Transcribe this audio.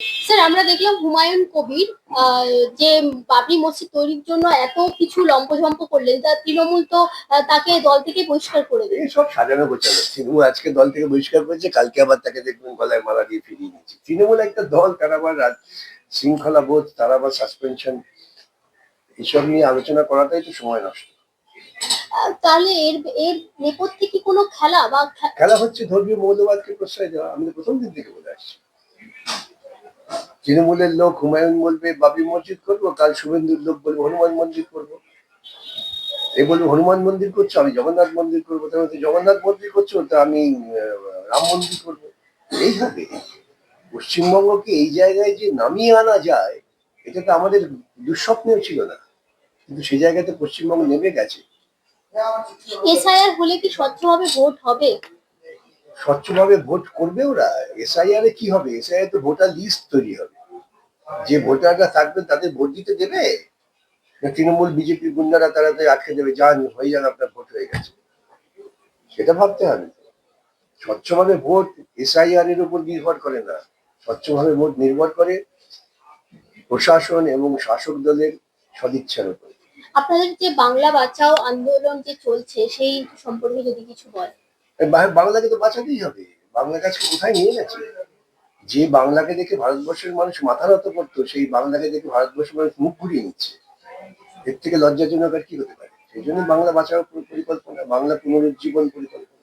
Sir আমরা দেখলাম হুমায়ুন কবির যে বাবরি মসজিদ তৈরির জন্য এত কিছু লম্পঝম্প করলেন, তা তৃণমূল তো তাকে দল থেকে বহিষ্কার করে দিল। এই সব সাজানো গোছানো। তৃণমূল আজকে দল থেকে বহিষ্কার করেছে, কালকে আবার তাকে দেখবেন গলায় মালা দিয়ে ফিরিয়ে নিচ্ছে। তৃণমূল একটা দল, তারা আবার শৃঙ্খলা বোধ, তারা আবার সাসপেনশন, এসব নিয়ে আলোচনা করাটাই তো সময় নষ্ট। তাহলে এর এর নেপথ্যে কি কোনো খেলা বা খেলা হচ্ছে ধর্মীয় মৌলবাদকে প্রশ্রয় দেওয়া। আমি তো প্রথম দিন থেকে বলে আসছি, তৃণমূলের লোক হুমায়ুন বলবে বাবরি মসজিদ করবো, কাল শুভেন্দুর লোক বলবে হনুমান মন্দির করবো, এ বলবে হনুমান মন্দির করছো, আমি জগন্নাথ মন্দির করবো, তার মধ্যে জগন্নাথ মন্দির করছো, তা আমি রাম মন্দির করবো। এইভাবে পশ্চিমবঙ্গকে এই জায়গায় যে নামিয়ে আনা যায়, এটা তো আমাদের দুঃস্বপ্নেও ছিল না, কিন্তু সেই জায়গাতে পশ্চিমবঙ্গ নেমে গেছে। এসআইআর হলে কি স্বচ্ছভাবে ভোট হবে? স্বচ্ছভাবে ভোট করবে ওরা। এসআইআর এ কি হবে? এসআইআর তো ভোটার লিস্ট তৈরি হবে, যে ভোটাররা থাকবে তাদের ভোট দিতে দেবে না তৃণমূল বিজেপি গুন্ডারা তারা আটকে দেবে, যান হয়ে যান আপনার ভোট হয়ে গেছে? সেটা ভাবতে হবে। স্বচ্ছভাবে ভোট এসআইআর এর উপর নির্ভর করে না, স্বচ্ছভাবে ভোট নির্ভর করে প্রশাসন এবং শাসক দলের সদিচ্ছার উপর। আপনাদের যে বাংলা বাঁচাও আন্দোলন যে চলছে সেই সম্পর্কে যদি কিছু বলেন। বাংলাকে তো বাঁচাতেই হবে। বাংলা কাজকে কোথায় নিয়ে গেছে? যে বাংলাকে দেখে ভারতবর্ষের মানুষ মাথা নত করতো, সেই বাংলাকে দেখে ভারতবর্ষের মানুষ মুখ ঘুরিয়ে নিচ্ছে। এর থেকে লজ্জাজনক আর কি হতে পারে? সেই জন্য বাংলা বাঁচাও পরিকল্পনা, বাংলা পুনরুজ্জীবন পরিকল্পনা।